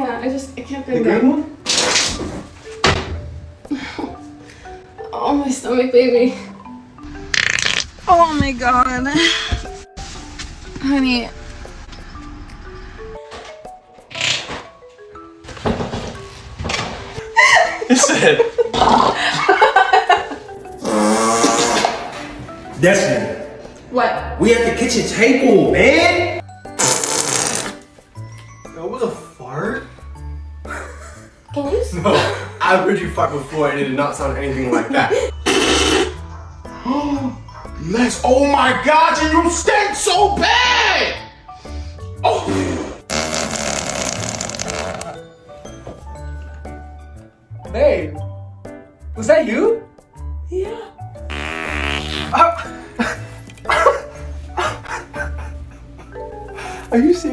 Yeah, I kept The going green down. one? Oh, my stomach, baby. Oh my god. Honey. It said. Destiny. What? We at the kitchen table, man. That was a fart? Can you? No, I've heard you fart before and it did not sound anything like that. Lex, oh my god, you stink so bad! Oh! Babe, was that you? Yeah. Are you serious?